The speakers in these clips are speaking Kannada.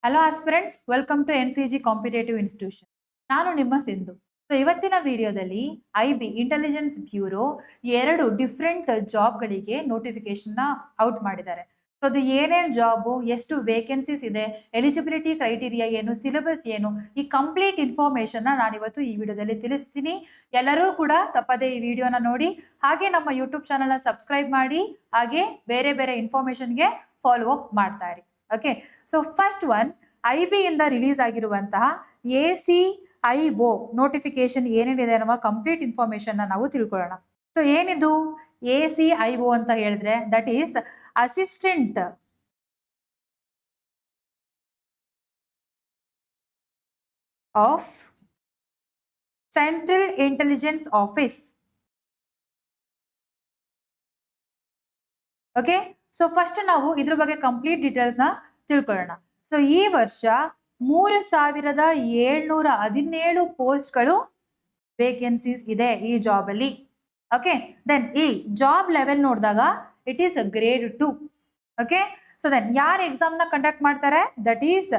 Hello aspirants, welcome to NCG competitive institution. ನಾನು ನಿಮ್ಮ ಸಿಂಧು. ಸೊ ಇವತ್ತಿನ ವಿಡಿಯೋದಲ್ಲಿ IB ಇಂಟೆಲಿಜೆನ್ಸ್ ಬ್ಯೂರೋ 2 ಡಿಫ್ರೆಂಟ್ ಜಾಬ್ಗಳಿಗೆ ನೋಟಿಫಿಕೇಶನ್ ಔಟ್ ಮಾಡಿದ್ದಾರೆ. ಸೊ ಅದು ಏನೇನು ಜಾಬು, ಎಷ್ಟು ವೇಕೆನ್ಸೀಸ್ ಇದೆ, ಎಲಿಜಿಬಿಲಿಟಿ ಕ್ರೈಟೀರಿಯಾ ಏನು, ಸಿಲೆಬಸ್ ಏನು, ಈ ಕಂಪ್ಲೀಟ್ ಇನ್ಫಾರ್ಮೇಶನ್ ನಾನಿವತ್ತು ಈ ವಿಡಿಯೋದಲ್ಲಿ ತಿಳಿಸ್ತೀನಿ. ಎಲ್ಲರೂ ಕೂಡ ತಪ್ಪದೇ ಈ ವಿಡಿಯೋನ ನೋಡಿ, ಹಾಗೆ ನಮ್ಮ ಯೂಟ್ಯೂಬ್ ಚಾನಲ್ನ ಸಬ್ಸ್ಕ್ರೈಬ್ ಮಾಡಿ, ಹಾಗೆ ಬೇರೆ ಬೇರೆ ಇನ್ಫಾರ್ಮೇಶನ್ಗೆ ಫಾಲೋ ಅಪ್ ಮಾಡ್ತಾ ಇರಿ. Okay, so first one, IB ಇಂದ ರಿಲೀಸ್ ಆಗಿರುವಂತಹ ACIO ನೋಟಿಫಿಕೇಶನ್ ಏನೇನಿದೆ ಅನ್ನುವ ಕಂಪ್ಲೀಟ್ ಇನ್ಫಾರ್ಮೇಶನ್ ನಾವು ತಿಳ್ಕೊಳ್ಳೋಣ. ಸೊ ಏನಿದು ACIO ಅಂತ ಹೇಳಿದ್ರೆ, that is assistant of central intelligence office. Okay, so first ನಾವು ಇದ್ರ ಬಗ್ಗೆ ಕಂಪ್ಲೀಟ್ ಡೀಟೇಲ್ಸ್ ನ ತಿಳ್ಕೊಳ್ಳೋಣ. ಸೊ ಈ ವರ್ಷ 3717 ಪೋಸ್ಟ್ಗಳು ವೇಕೆನ್ಸೀಸ್ ಇದೆ ಈ ಜಾಬ್ ಅಲ್ಲಿ. ಓಕೆ, ದೆನ್ ಈ ಜಾಬ್ ಲೆವೆಲ್ ನೋಡಿದಾಗ it is grade 2. Okay, so then ಯಾರು ಎಕ್ಸಾಮ್ ನ ಕಂಡಕ್ಟ್ ಮಾಡ್ತಾರೆ? That is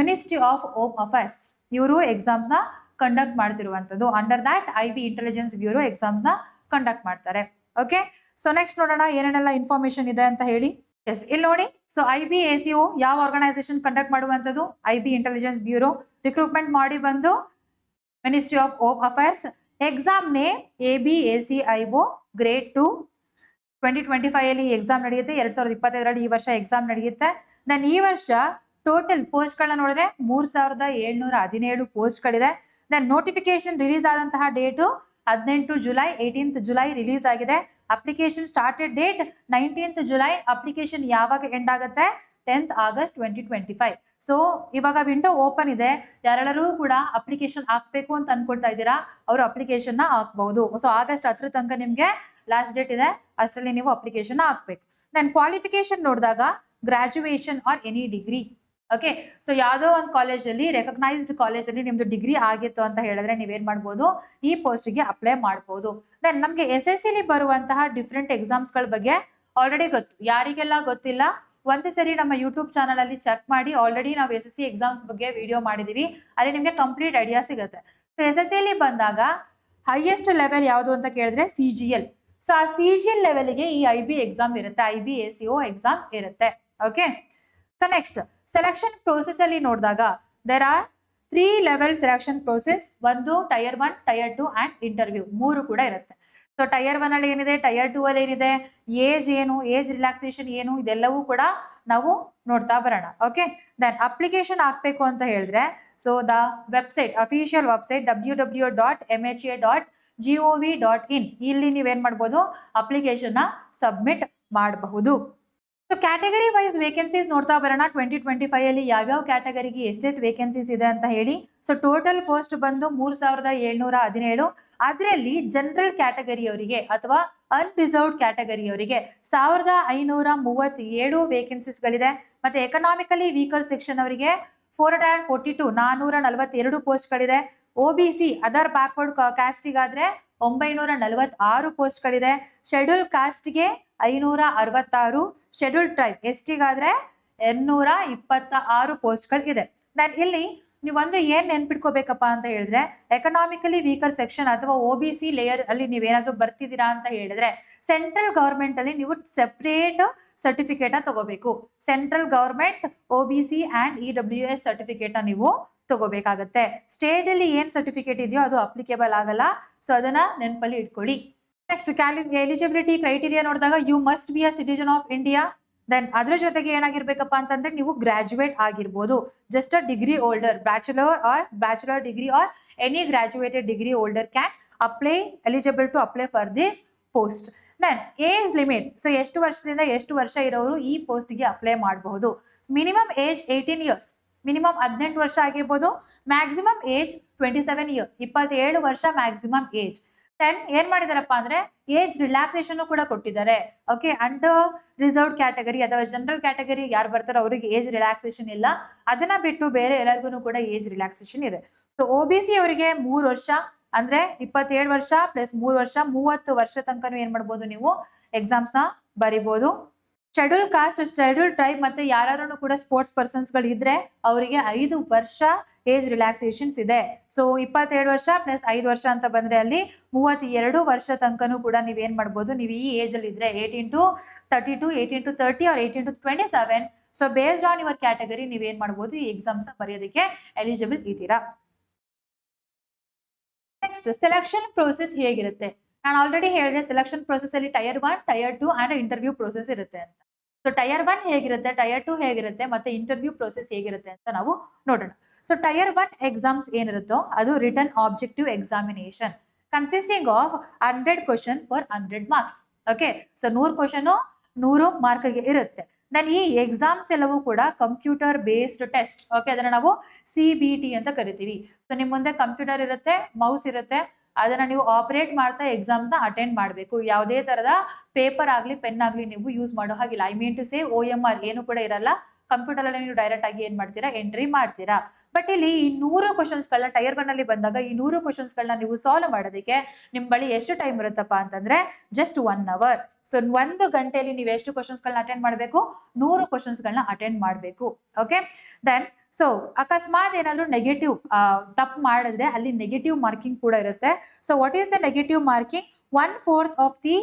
ministry of home affairs. ಇವರು ಎಕ್ಸಾಮ್ಸ್ ನ ಕಂಡಕ್ಟ್ ಮಾಡ್ತಿರುವಂತದ್ದು. Under that IB intelligence bureau exams ನ ಕಂಡಕ್ಟ್ ಮಾಡ್ತಾರೆ. ಓಕೆ, ಸೊ ನೆಕ್ಸ್ಟ್ ನೋಡೋಣ ಏನೇನೆಲ್ಲ ಇನ್ಫಾರ್ಮೇಶನ್ ಇದೆ ಅಂತ ಹೇಳಿ. ಎಸ್, ಇಲ್ಲಿ ನೋಡಿ. ಸೊ IB ACO ಯಾವ ಆರ್ಗನೈಸೇಷನ್ ಕಂಡಕ್ಟ್ ಮಾಡುವಂಥದ್ದು? IB intelligence bureau. ರಿಕ್ರೂಟ್ಮೆಂಟ್ ಮಾಡಿ ಬಂದು ministry of home affairs. Exam name ABACIO grade 2. 2025 ಅಲ್ಲಿ ಎಕ್ಸಾಮ್ ನಡೆಯುತ್ತೆ. 2025 ಈ ವರ್ಷ ಎಕ್ಸಾಮ್ ನಡೆಯುತ್ತೆ. ದೆನ್ ಈ ವರ್ಷ ಟೋಟಲ್ ಪೋಸ್ಟ್ಗಳನ್ನ ನೋಡಿದ್ರೆ 3717 ಪೋಸ್ಟ್ಗಳಿದೆ. ದೆನ್ ನೋಟಿಫಿಕೇಶನ್ ರಿಲೀಸ್ ಆದಂತಹ date 18 July, 18th July release ಆಗಿದೆ. Application started date 19th July. Application ಯಾವಾಗ ಎಂಡ್ ಆಗುತ್ತೆ? 10th August 2025. ಸೊ ಇವಾಗ ವಿಂಡೋ ಓಪನ್ ಇದೆ. ಯಾರೆಲ್ಲರೂ ಕೂಡ ಅಪ್ಲಿಕೇಶನ್ ಹಾಕ್ಬೇಕು ಅಂತ ಅನ್ಕೊಳ್ತಾ ಇದ್ದೀರಾ, ಅವರು ಅಪ್ಲಿಕೇಶನ್ ನ ಹಾಕ್ಬಹುದು. ಸೊ ಆಗಸ್ಟ್ 10 ತನಕ ನಿಮ್ಗೆ ಲಾಸ್ಟ್ ಡೇಟ್ ಇದೆ, ಅಷ್ಟರಲ್ಲಿ ನೀವು ಅಪ್ಲಿಕೇಶನ್ ಹಾಕ್ಬೇಕು. ದೆನ್ ಕ್ವಾಲಿಫಿಕೇಶನ್ ನೋಡಿದಾಗ graduation R any degree. Okay, so ಯಾವುದೋ ಒಂದು ಕಾಲೇಜಲ್ಲಿ, ರೆಕಗ್ನೈಸ್ಡ್ ಕಾಲೇಜಲ್ಲಿ ನಿಮ್ದು ಡಿಗ್ರಿ ಆಗಿತ್ತು ಅಂತ ಹೇಳಿದ್ರೆ ನೀವೇನ್ ಮಾಡ್ಬೋದು? ಈ ಪೋಸ್ಟ್ಗೆ ಅಪ್ಲೈ ಮಾಡ್ಬೋದು. ದೆನ್ ನಮಗೆ SSC ಬರುವಂತಹ ಡಿಫ್ರೆಂಟ್ ಎಕ್ಸಾಮ್ಸ್ಗಳ ಬಗ್ಗೆ ಆಲ್ರೆಡಿ ಗೊತ್ತು. ಯಾರಿಗೆಲ್ಲ ಗೊತ್ತಿಲ್ಲ, ಒಂದು ಸರಿ ನಮ್ಮ ಯೂಟ್ಯೂಬ್ ಚಾನಲ್ ಅಲ್ಲಿ ಚೆಕ್ ಮಾಡಿ. ಆಲ್ರೆಡಿ ನಾವು SSC ಎಕ್ಸಾಮ್ಸ್ ಬಗ್ಗೆ ವಿಡಿಯೋ ಮಾಡಿದೀವಿ, ಅಲ್ಲಿ ನಿಮಗೆ ಕಂಪ್ಲೀಟ್ ಐಡಿಯಾ ಸಿಗುತ್ತೆ. ಸೊ SSC ಬಂದಾಗ ಹೈಯೆಸ್ಟ್ ಲೆವೆಲ್ ಯಾವುದು ಅಂತ ಕೇಳಿದ್ರೆ CGL. ಸೊ ಆ CGL ಲೆವೆಲ್ಗೆ ಈ IB ಎಕ್ಸಾಮ್ ಇರುತ್ತೆ, IB ACO ಎಕ್ಸಾಮ್ ಇರುತ್ತೆ. Okay, so next selection process ಅಲ್ಲಿ ನೋಡಿದಾಗ there are 3 level selection process. ಒಂದು ಟೈರ್ 1, ಟೈರ್ 2 ಅಂಡ್ ಇಂಟರ್ವ್ಯೂ, 3 ಕೂಡ ಇರುತ್ತೆ. ಸೊ ಟೈರ್ 1 ಅಲ್ಲಿ ಏನಿದೆ, ಟೈರ್ 2 ಅಲ್ಲಿ ಏನಿದೆ, ಏಜ್ ಏನು, ಏಜ್ ರಿಲ್ಯಾಕ್ಸೇಷನ್ ಏನು, ಇದೆಲ್ಲವೂ ಕೂಡ ನಾವು ನೋಡ್ತಾ ಬರೋಣ. ಓಕೆ, ದೆನ್ ಅಪ್ಲಿಕೇಶನ್ ಹಾಕ್ಬೇಕು ಅಂತ ಹೇಳಿದ್ರೆ, so the website, official website www.mha.gov.in, ಇಲ್ಲಿ ನೀವೇನ್ ಮಾಡ್ಬೋದು? ಅಪ್ಲಿಕೇಶನ್ ನ ಸಬ್ಮಿಟ್ ಮಾಡಬಹುದು. ಸೊ ಕ್ಯಾಟಗರಿ ವೈಸ್ ವೇಕೆನ್ಸೀಸ್ ನೋಡ್ತಾ ಬರೋಣ. 2025 ಅಲ್ಲಿ ಯಾವ್ಯಾವ ಕ್ಯಾಟಗರಿಗೆ ಎಷ್ಟೆಷ್ಟು ವೇಕೆನ್ಸೀಸ್ ಇದೆ ಅಂತ ಹೇಳಿ. ಸೊ ಟೋಟಲ್ ಪೋಸ್ಟ್ ಬಂದು 3717. ಅದರಲ್ಲಿ ಜನರಲ್ ಕ್ಯಾಟಗರಿಯವರಿಗೆ ಅಥವಾ ಅನ್ರಿಸರ್ವ್ಡ್ ಕ್ಯಾಟಗರಿಯವರಿಗೆ 1537 ವೇಕೆನ್ಸೀಸ್ಗಳಿದೆ. ಮತ್ತೆ ಎಕನಾಮಿಕಲಿ ವೀಕರ್ ಸೆಕ್ಷನ್ ಅವರಿಗೆ 442 ಪೋಸ್ಟ್ಗಳಿದೆ. OBC ಅದರ್ ಬ್ಯಾಕ್ವರ್ಡ್ ಕಾಸ್ಟಿಗಾದ್ರೆ 946 ಪೋಸ್ಟ್ಗಳಿದೆ. ಶೆಡ್ಯೂಲ್ ಕಾಸ್ಟ್ಗೆ 566, ಶೆಡ್ಯೂಲ್ ಟ್ರೈಬ್ STಗಾದ್ರೆ 226 ಪೋಸ್ಟ್ಗಳು ಇದೆ. ನಾನು ಇಲ್ಲಿ ನೀವೊಂದು ಏನ್ ನೆನ್ಪಿಟ್ಕೋಬೇಕಪ್ಪ ಅಂತ ಹೇಳಿದ್ರೆ, ಎಕನಾಮಿಕಲಿ ವೀಕರ್ ಸೆಕ್ಷನ್ ಅಥವಾ OBC ಲೇಯರ್ ಅಲ್ಲಿ ನೀವೇನಾದ್ರೂ ಬರ್ತಿದ್ದೀರಾ ಅಂತ ಹೇಳಿದ್ರೆ, ಸೆಂಟ್ರಲ್ ಗವರ್ಮೆಂಟ್ ಅಲ್ಲಿ ನೀವು ಸೆಪರೇಟ್ ಸರ್ಟಿಫಿಕೇಟ್ ನ ತಗೋಬೇಕು. Central government OBC and EWS certificate ನ ನೀವು ತಗೋಬೇಕಾಗತ್ತೆ. ಸ್ಟೇಟ್ ಅಲ್ಲಿ ಏನ್ ಸರ್ಟಿಫಿಕೇಟ್ ಇದೆಯೋ ಅದು ಅಪ್ಲಿಕೇಬಲ್ ಆಗಲ್ಲ. ಸೊ ಅದನ್ನ ನೆನಪಲ್ಲಿ ಇಟ್ಕೊಳ್ಳಿ. ನೆಕ್ಸ್ಟ್ ಎಲಿಜಿಬಿಲಿಟಿ ಕ್ರೈಟೀರಿಯಾ ನೋಡಿದಾಗ you must be a citizen of India. Then ಅದ್ರ ಜೊತೆಗೆ ಏನಾಗಿರ್ಬೇಕಪ್ಪ ಅಂತಂದ್ರೆ ನೀವು ಗ್ರಾಜುಯೇಟ್ ಆಗಿರ್ಬೋದು. Just a degree holder, bachelor degree or any graduated degree holder can apply, eligible to apply for this post. Then age limit, so ಎಷ್ಟು ವರ್ಷದಿಂದ ಎಷ್ಟು ವರ್ಷ ಇರೋರು ಈ ಪೋಸ್ಟ್ಗೆ ಅಪ್ಲೈ ಮಾಡಬಹುದು. ಮಿನಿಮಮ್ ಏಜ್ 18 ಇಯರ್ಸ್, ಮಿನಿಮಮ್ 18 ವರ್ಷ ಆಗಿರ್ಬೋದು. ಮ್ಯಾಕ್ಸಿಮಮ್ ಏಜ್ 27 ಇಯರ್, 27 ವರ್ಷ ಮ್ಯಾಕ್ಸಿಮಮ್ ಏಜ್. ದೆನ್ ಏನ್ ಮಾಡಿದಾರಪ್ಪ ಅಂದ್ರೆ ಏಜ್ ರಿಲ್ಯಾಕ್ಸೇಷನ್ ಕೂಡ ಕೊಟ್ಟಿದ್ದಾರೆ. ಓಕೆ, ಅಂಡರ್ ರಿಸರ್ವ್ಡ್ ಕ್ಯಾಟಗರಿ ಅಥವಾ ಜನರಲ್ ಕ್ಯಾಟಗರಿ ಯಾರು ಬರ್ತಾರೋ ಅವರಿಗೆ ಏಜ್ ರಿಲ್ಯಾಕ್ಸೇಷನ್ ಇಲ್ಲ. ಅದನ್ನ ಬಿಟ್ಟು ಬೇರೆ ಎಲ್ಲರಿಗೂ ಕೂಡ ಏಜ್ ರಿಲ್ಯಾಕ್ಸೇಷನ್ ಇದೆ. ಸೊ OBC ಅವರಿಗೆ 3 ವರ್ಷ ಅಂದ್ರೆ 27 ವರ್ಷ ಪ್ಲಸ್ 3 ವರ್ಷ, 30 ವರ್ಷ ತನಕ ಏನ್ ಮಾಡ್ಬೋದು? ನೀವು ಎಕ್ಸಾಮ್ಸ್ ನ ಬರಿಬಹುದು. ಶೆಡ್ಯೂಲ್ ಕಾಸ್ಟ್, ಶೆಡ್ಯೂಲ್ ಟ್ರೈಬ್ ಮತ್ತೆ ಯಾರು ಕೂಡ ಸ್ಪೋರ್ಟ್ಸ್ ಪರ್ಸನ್ಸ್ಗಳು ಇದ್ರೆ ಅವರಿಗೆ 5 ವರ್ಷ ಏಜ್ ರಿಲ್ಯಾಕ್ಸೇಷನ್ಸ್ ಇದೆ. ಸೊ 27 ವರ್ಷ ಪ್ಲಸ್ 5 ವರ್ಷ ಅಂತ ಬಂದ್ರೆ ಅಲ್ಲಿ 32 ವರ್ಷ ತನಕನೂ ಕೂಡ ನೀವೇನ್ ಮಾಡ್ಬೋದು, ನೀವು ಈ ಏಜ್ ಅಲ್ಲಿ ಇದ್ರೆ 18 to 32, 18 to 30 or 18 to 27. So based on your category ನೀವೇನ್ ಮಾಡ್ಬೋದು, ಈ ಎಕ್ಸಾಮ್ಸ್ ಬರೆಯೋದಕ್ಕೆ ಎಲಿಜಿಬಲ್ ಇದ್ದೀರಾ. ನೆಕ್ಸ್ಟ್ ಸೆಲೆಕ್ಷನ್ ಪ್ರೋಸೆಸ್ ಹೇಗಿರುತ್ತೆ? ನಾನು ಆಲ್ರೆಡಿ ಹೇಳಿದೆ ಸೆಲೆಕ್ಷನ್ ಪ್ರೋಸೆಸ್ ಅಲ್ಲಿ tyre 1, tier 2 and interview process ಇರುತ್ತೆ ಅಂತ. ಸೊ ಟೈರ್ 1 ಹೇಗಿರುತ್ತೆ, ಟೈರ್ 2 ಹೇಗಿರುತ್ತೆ, ಮತ್ತೆ ಇಂಟರ್ವ್ಯೂ ಪ್ರೋಸೆಸ್ ಹೇಗಿರುತ್ತೆ ಅಂತ ನಾವು ನೋಡೋಣ. ಸೊ ಟೈರ್ 1 ಎಕ್ಸಾಮ್ಸ್ ಏನಿರುತ್ತೋ ಅದು return objective examination consisting of 100 question for 100 marks. Okay, so 100 question 100 ಮಾರ್ಕ್ಗೆ ಇರುತ್ತೆ. ದೆನ್ ಈ ಎಕ್ಸಾಮ್ಸ್ ಎಲ್ಲವೂ ಕೂಡ ಕಂಪ್ಯೂಟರ್ ಬೇಸ್ಡ್ ಟೆಸ್ಟ್. ಓಕೆ, ಅದನ್ನ ನಾವು CBT ಅಂತ ಕರಿತೀವಿ. ಸೊ ನಿಮ್ ಮುಂದೆ ಕಂಪ್ಯೂಟರ್ ಇರುತ್ತೆ, ಮೌಸ್ ಇರುತ್ತೆ, ಅದನ್ನ ನೀವು ಆಪರೇಟ್ ಮಾಡ್ತಾ ಎಕ್ಸಾಮ್ಸ್ ನ ಅಟೆಂಡ್ ಮಾಡಬೇಕು. ಯಾವುದೇ ತರದ ಪೇಪರ್ ಆಗ್ಲಿ ಪೆನ್ ಆಗ್ಲಿ ನೀವು ಯೂಸ್ ಮಾಡೋ ಹಾಗಿಲ್ಲ. I mean to say OMR ಏನು ಕೂಡ ಇರಲ್ಲ. ಕಂಪ್ಯೂಟರ್ ಅಲ್ಲಿ ನೀವು ಡೈರೆಕ್ಟ್ ಆಗಿ ಏನ್ ಮಾಡ್ತೀರಾ, ಎಂಟ್ರಿ ಮಾಡ್ತೀರಾ. ಬಟ್ ಇಲ್ಲಿ ಈ 100 ಕ್ವಶನ್ಸ್ ಗಳನ್ನ ಟೈರ್ 1 ಅಲ್ಲಿ ಬಂದಾಗ ಈ 100 ಕ್ವಶನ್ಸ್ ಗಳನ್ನ ನೀವು ಸಾಲ್ವ್ ಮಾಡೋದಕ್ಕೆ ನಿಮ್ ಬಳಿ ಎಷ್ಟು ಟೈಮ್ ಇರುತ್ತಪ್ಪ ಅಂತಂದ್ರೆ ಜಸ್ಟ್ 1 hour. ಸೊ 1 ಗಂಟೆಯಲ್ಲಿ ನೀವು ಎಷ್ಟು ಕ್ವಶನ್ಸ್ ಗಳನ್ನ ಅಟೆಂಡ್ ಮಾಡಬೇಕು, 100 ಕ್ವಶನ್ಸ್ ಗಳನ್ನ ಅಟೆಂಡ್ ಮಾಡಬೇಕು. ಓಕೆ, ದೆನ್ ಸೊ ಅಕಸ್ಮಾತ್ ಏನಾದ್ರು ನೆಗೆಟಿವ್ ತಪ್ಪು ಮಾಡಿದ್ರೆ ಅಲ್ಲಿ ನೆಗೆಟಿವ್ ಮಾರ್ಕಿಂಗ್ ಕೂಡ ಇರುತ್ತೆ. So what is the negative marking? 1/4 of the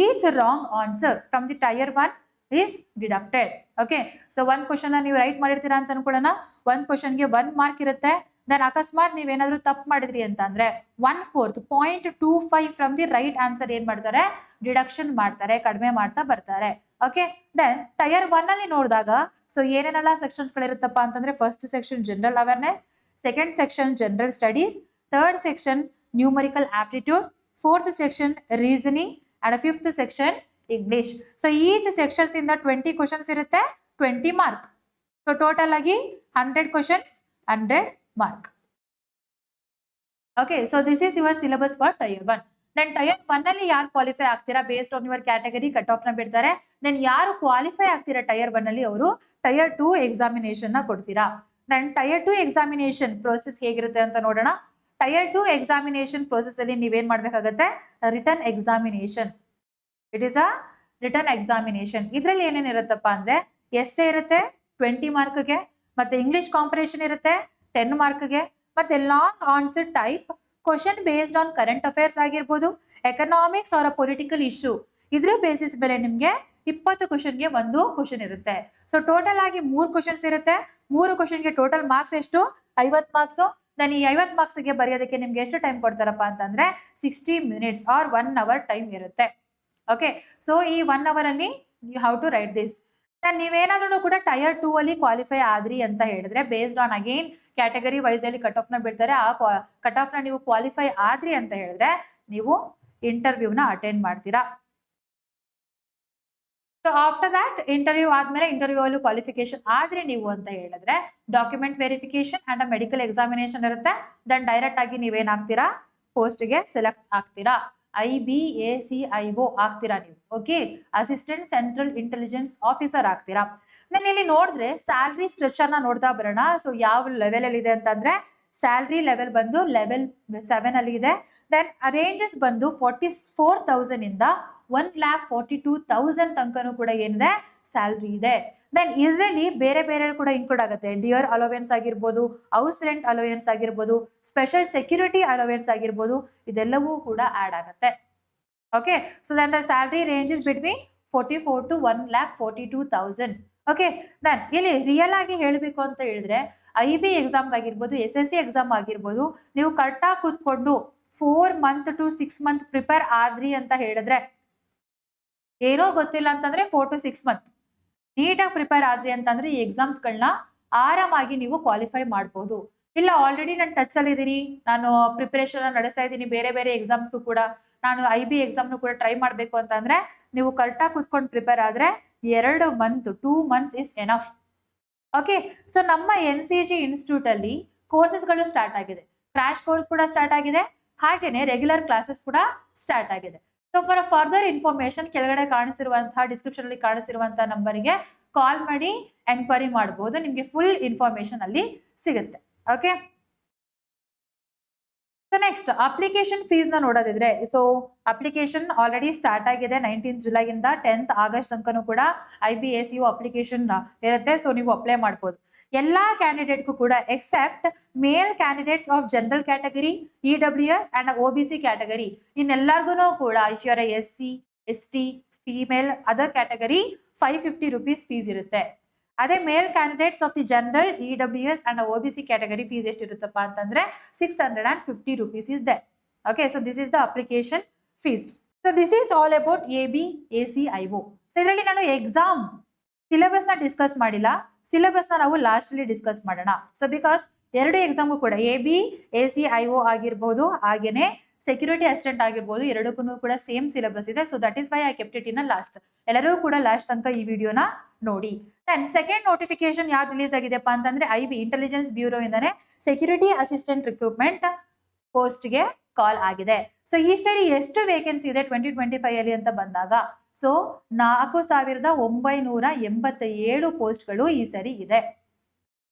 each wrong answer from the tyre 1 is deducted. Okay, so 1 question ನೀವು ರೈಟ್ ಮಾಡಿರ್ತೀರಾ ಅಂತ ಅನ್ಕೊಳ್ಳೋಣ. 1 ಕ್ವಶನ್ಗೆ 1 ಮಾರ್ಕ್ ಇರುತ್ತೆ. ದೆನ್ ಅಕಸ್ಮಾತ್ ನೀವೇನಾದ್ರೂ ತಪ್ಪು ಮಾಡಿದ್ರಿ ಅಂತ ಅಂದ್ರೆ 1/4 0.25 ಫ್ರಮ್ ದಿ ರೈಟ್ ಆನ್ಸರ್ ಏನ್ ಮಾಡ್ತಾರೆ, ಡಿಡಕ್ಷನ್ ಮಾಡ್ತಾರೆ, ಕಡಿಮೆ ಮಾಡ್ತಾ ಬರ್ತಾರೆ. ಓಕೆ, ದೆನ್ ಟೈರ್ 1 ಅಲ್ಲಿ ನೋಡಿದಾಗ ಸೊ ಏನೇನೆಲ್ಲ ಸೆಕ್ಷನ್ಸ್ ಗಳಿರುತ್ತಪ್ಪ ಅಂತಂದ್ರೆ first section general awareness, second section general studies, third section numerical aptitude, fourth section reasoning and fifth section English. So each sections ಇಂದ 20 ಕ್ವಶನ್ಸ್ ಇರುತ್ತೆ, 20 ಮಾರ್ಕ್. ಸೊ ಟೋಟಲ್ ಆಗಿ 100 questions, 100 mark. Okay, so this is your syllabus for tier 1. Then tier 1 ಅಲ್ಲಿ ಯಾರು ಕ್ವಾಲಿಫೈ ಆಗ್ತೀರಾ based on your category cut off ನ ಬಿಡ್ತಾರೆ. ದೆನ್ ಯಾರು ಕ್ವಾಲಿಫೈ ಆಗ್ತೀರಾ ಟೈರ್ 1 ಅಲ್ಲಿ ಅವರು ಟೈರ್ 2 ಎಕ್ಸಾಮಿನೇಷನ್ ನ ಕೊಡ್ತೀರಾ. ದೆನ್ ಟೈರ್ 2 ಎಕ್ಸಾಮಿನೇಷನ್ ಪ್ರೋಸೆಸ್ ಹೇಗಿರುತ್ತೆ ಅಂತ ನೋಡೋಣ. ಟೈರ್ 2 ಎಕ್ಸಾಮಿನೇಷನ್ ಪ್ರೋಸೆಸ್ ಅಲ್ಲಿ ನೀವೇನ್ ಮಾಡ್ಬೇಕಾಗತ್ತೆ, return examination. It is a return examination. ಇದ್ರಲ್ಲಿ ಏನೇನ್ ಇರುತ್ತಪ್ಪ ಅಂದ್ರೆ ಎಸ್ಸೆ ಇರುತ್ತೆ 20 ಮಾರ್ಕ್ಗೆ, ಮತ್ತೆ ಇಂಗ್ಲಿಷ್ ಕಾಂಪ್ರಿಹೆನ್ಷನ್ ಇರುತ್ತೆ 10 ಮಾರ್ಕ್ಗೆ, ಮತ್ತೆ long answer type question based on current affairs ಆಗಿರ್ಬೋದು, ಎಕನಾಮಿಕ್ಸ್ ಆರ್ ಪೊಲಿಟಿಕಲ್ ಇಶ್ಯೂ, ಇದ್ರ ಬೇಸಿಸ್ ಮೇಲೆ ನಿಮ್ಗೆ 20 ಕ್ವಶನ್ಗೆ 1 ಕ್ವಶನ್ ಇರುತ್ತೆ. ಸೊ ಟೋಟಲ್ ಆಗಿ 3 ಕ್ವಶನ್ಸ್ ಇರುತ್ತೆ. 3 ಕ್ವಶನ್ಗೆ ಟೋಟಲ್ ಮಾರ್ಕ್ಸ್ ಎಷ್ಟು, 50 ಮಾರ್ಕ್ಸ್. ದೆನ್ ಈ 50 ಮಾರ್ಕ್ಸ್ಗೆ ಬರೆಯೋದಕ್ಕೆ ನಿಮ್ಗೆ ಎಷ್ಟು ಟೈಮ್ ಕೊಡ್ತಾರಪ್ಪ ಅಂತಂದ್ರೆ 60 ಮಿನಿಟ್ಸ್ ಆರ್ 1 hour ಟೈಮ್ ಇರುತ್ತೆ. ಓಕೆ, ಸೊ ಈ 1 hour ಅಲ್ಲಿ you have to write this. ನೀವೇನಾದ್ರೂ ಕೂಡ ಟೈರ್ 2 ಅಲ್ಲಿ ಕ್ವಾಲಿಫೈ ಆದ್ರಿ ಅಂತ ಹೇಳಿದ್ರೆ based on again category wise ಅಲ್ಲಿ ಕಟ್ ಆಫ್ ನ ಬಿಡ್ತಾರೆ. ಆ ಕಟ್ ಆಫ್ ನ ನೀವು ಕ್ವಾಲಿಫೈ ಆದ್ರಿ ಅಂತ ಹೇಳಿದ್ರೆ ನೀವು ಇಂಟರ್ವ್ಯೂನ ಅಟೆಂಡ್ ಮಾಡ್ತೀರಾ. ಸೊ ಆಫ್ಟರ್ ದಟ್ ಇಂಟರ್ವ್ಯೂ ಆದ್ಮೇಲೆ ಇಂಟರ್ವ್ಯೂ ಅಲ್ಲಿ ಕ್ವಾಲಿಫಿಕೇಶನ್ ಆದ್ರೆ ನೀವು ಅಂತ ಹೇಳಿದ್ರೆ document verification and medical examination ಇರುತ್ತೆ. ದೆನ್ ಡೈರೆಕ್ಟ್ ಆಗಿ ನೀವೇನಾಗ್ತೀರಾ, ಪೋಸ್ಟ್ಗೆ ಸೆಲೆಕ್ಟ್ ಆಗ್ತೀರಾ. IBACIO ಆಗ್ತೀರಾ ನೀವು. Okay, assistant central intelligence officer ಆಗ್ತೀರಾ. ನಾನು ಇಲ್ಲಿ ನೋಡಿದ್ರೆ ಸ್ಯಾಲ್ರಿ ಸ್ಟ್ರಕ್ಚರ್ ನ ನೋಡ್ತಾ ಬರೋಣ. ಸೊ ಯಾವ ಲೆವೆಲ್ ಅಲ್ಲಿ ಇದೆ ಅಂತಂದ್ರೆ ಸ್ಯಾಲ್ರಿ ಲೆವೆಲ್ ಬಂದು ಲೆವೆಲ್ 7 ಅಲ್ಲಿ ಇದೆ. ದೆನ್ ರೇಂಜಸ್ ಬಂದು 44,000 ಇಂದ 1,42,000 ತನಕನೂ ಕೂಡ ಏನಿದೆ ಸ್ಯಾಲ್ರಿ ಇದೆ. ದೆನ್ ಇದರಲ್ಲಿ ಬೇರೆ ಬೇರೆ ಕೂಡ ಇನ್ಕ್ಲೂಡ್ ಆಗುತ್ತೆ. ಡಿಯರ್ ಅಲೋವೆನ್ಸ್ ಆಗಿರ್ಬೋದು, ಹೌಸ್ ರೆಂಟ್ ಅಲೋವೆನ್ಸ್ ಆಗಿರ್ಬೋದು, ಸ್ಪೆಷಲ್ ಸೆಕ್ಯೂರಿಟಿ ಅಲೋವೆನ್ಸ್ ಆಗಿರ್ಬೋದು, ಇದೆಲ್ಲವೂ ಕೂಡ ಆಡ್ ಆಗುತ್ತೆ. Okay, so then the salary ranges between 44 to 1,42,000. Okay, then ಇಲ್ಲಿ ರಿಯಲ್ ಆಗಿ ಹೇಳಬೇಕು ಅಂತ ಹೇಳಿದ್ರೆ IB ಎಕ್ಸಾಮ್ ಆಗಿರ್ಬೋದು, SSC ಎಕ್ಸಾಮ್ ಆಗಿರ್ಬೋದು, ನೀವು ಕರೆಕ್ಟಾಗಿ ಕೂತ್ಕೊಂಡು 4 month to 6 month ಪ್ರಿಪೇರ್ ಆದ್ರಿ ಅಂತ ಹೇಳಿದ್ರೆ, ಏನೋ ಗೊತ್ತಿಲ್ಲ ಅಂತಂದ್ರೆ 4 to 6 month ನೀಟಾಗಿ ಪ್ರಿಪೇರ್ ಆದ್ರಿ ಅಂತಂದ್ರೆ ಈ ಎಕ್ಸಾಮ್ಸ್ಗಳನ್ನ ಆರಾಮಾಗಿ ನೀವು ಕ್ವಾಲಿಫೈ ಮಾಡ್ಬೋದು. ಇಲ್ಲ ಆಲ್ರೆಡಿ ನಾನು ಟಚ್ ಅಲ್ಲಿ ಇದ್ದೀನಿ, ನಾನು ಪ್ರಿಪರೇಷನ್ ನಡೆಸ್ತಾ ಇದ್ದೀನಿ ಬೇರೆ ಬೇರೆ ಎಕ್ಸಾಮ್ಸ್ಗೂ ಕೂಡ, ನಾನು IB ಎಕ್ಸಾಮ್ನು ಕೂಡ ಟ್ರೈ ಮಾಡಬೇಕು ಅಂತಂದ್ರೆ ನೀವು ಕರೆಕ್ಟಾಗಿ ಕೂತ್ಕೊಂಡು ಪ್ರಿಪೇರ್ ಆದ್ರೆ 2 month 2 months is enough. Okay, so ನಮ್ಮ NCG ಇನ್ಸ್ಟಿಟ್ಯೂಟ್ ಅಲ್ಲಿ ಕೋರ್ಸಸ್ಗಳು ಸ್ಟಾರ್ಟ್ ಆಗಿದೆ. ಕ್ರಾಶ್ ಕೋರ್ಸ್ ಕೂಡ ಸ್ಟಾರ್ಟ್ ಆಗಿದೆ, ಹಾಗೇನೆ ರೆಗ್ಯುಲರ್ ಕ್ಲಾಸಸ್ ಕೂಡ ಸ್ಟಾರ್ಟ್ ಆಗಿದೆ. ಸೊ ಫಾರ್ ಫರ್ದರ್ ಇನ್ಫಾರ್ಮೇಶನ್ ಕೆಳಗಡೆ ಕಾಣಿಸಿರುವಂತಹ ಡಿಸ್ಕ್ರಿಪ್ಷನ್ ಅಲ್ಲಿ ಕಾಣಿಸಿರುವಂತಹ ನಂಬರ್ಗೆ ಕಾಲ್ ಮಾಡಿ ಎನ್ಕ್ವೈರಿ ಮಾಡಬಹುದು. ನಿಮಗೆ ಫುಲ್ ಇನ್ಫಾರ್ಮೇಶನ್ ಅಲ್ಲಿ ಸಿಗುತ್ತೆ. Okay, so next application fees ನ ನೋಡೋದಿದ್ರೆ, ಸೊ ಅಪ್ಲಿಕೇಶನ್ ಆಲ್ರೆಡಿ ಸ್ಟಾರ್ಟ್ ಆಗಿದೆ 19 ಜುಲೈಯಿಂದ 10th ಆಗಸ್ಟ್ ತನಕನೂ ಕೂಡ IBACO ಅಪ್ಲಿಕೇಶನ್ ಇರುತ್ತೆ. ಸೊ ನೀವು ಅಪ್ಲೈ ಮಾಡ್ಬೋದು ಎಲ್ಲಾ ಕ್ಯಾಂಡಿಡೇಟ್ಗೂ ಕೂಡ except male candidates of general category, EWS and OBC category. ಇನ್ನೆಲ್ಲರಿಗೂ ಕೂಡ if you are SC, ST, female, other category 550 rupees fees ಇರುತ್ತೆ. ಅದೇ male candidates of the general, EWS and OBC category fees ಎಷ್ಟಿರುತ್ತಪ್ಪ ಅಂತಂದ್ರೆ 650 rupees is they. Okay, so this is the application fees. So this is all about ABACIO. So ಇದರಲ್ಲಿ ನಾನು ಎಕ್ಸಾಮ್ ಸಿಲೆಬಸ್ ನ ಡಿಸ್ಕಸ್ ಮಾಡಿಲ್ಲ, ಸಿಲೆಬಸ್ ನ ನಾವು ಲಾಸ್ಟ್ ಅಲ್ಲಿ ಡಿಸ್ಕಸ್ ಮಾಡೋಣ. ಸೊ ಬಿಕಾಸ್ ಎರಡು ಎಕ್ಸಾಮ್ಗೂ ಕೂಡ ABACIO ಆಗಿರ್ಬೋದು, ಹಾಗೇನೆ ಸೆಕ್ಯೂರಿಟಿ ಅಸಿಸ್ಟೆಂಟ್ ಆಗಿರ್ಬೋದು, ಎರಡಕ್ಕೂ ಕೂಡ ಸೇಮ್ ಸಿಲೆಬಸ್ ಇದೆ. So that is why I kept it in last. ಎಲ್ಲರೂ ಕೂಡ ಲಾಸ್ಟ್ ತನಕ ಈ ವಿಡಿಯೋನ ನೋಡಿ. ದೆನ್ ಸೆಕೆಂಡ್ ನೋಟಿಫಿಕೇಶನ್ ಯಾವ್ದು ರಿಲೀಸ್ ಆಗಿದೆಪ್ಪ ಅಂತಂದ್ರೆ IB ಇಂಟೆಲಿಜೆನ್ಸ್ ಬ್ಯೂರೋ ಇಂದಾನೆ ಸೆಕ್ಯೂರಿಟಿ ಅಸಿಸ್ಟೆಂಟ್ ರಿಕ್ರೂಟ್ಮೆಂಟ್ ಪೋಸ್ಟ್ಗೆ ಕಾಲ್ ಆಗಿದೆ. ಸೊ ಇಷ್ಟರಲ್ಲಿ ಎಷ್ಟು ವೇಕೆನ್ಸಿ ಇದೆ 2025 ಅಲ್ಲಿ ಅಂತ ಬಂದಾಗ, ಸೊ 4987 ಪೋಸ್ಟ್ಗಳು ಈ ಸರಿ ಇದೆ.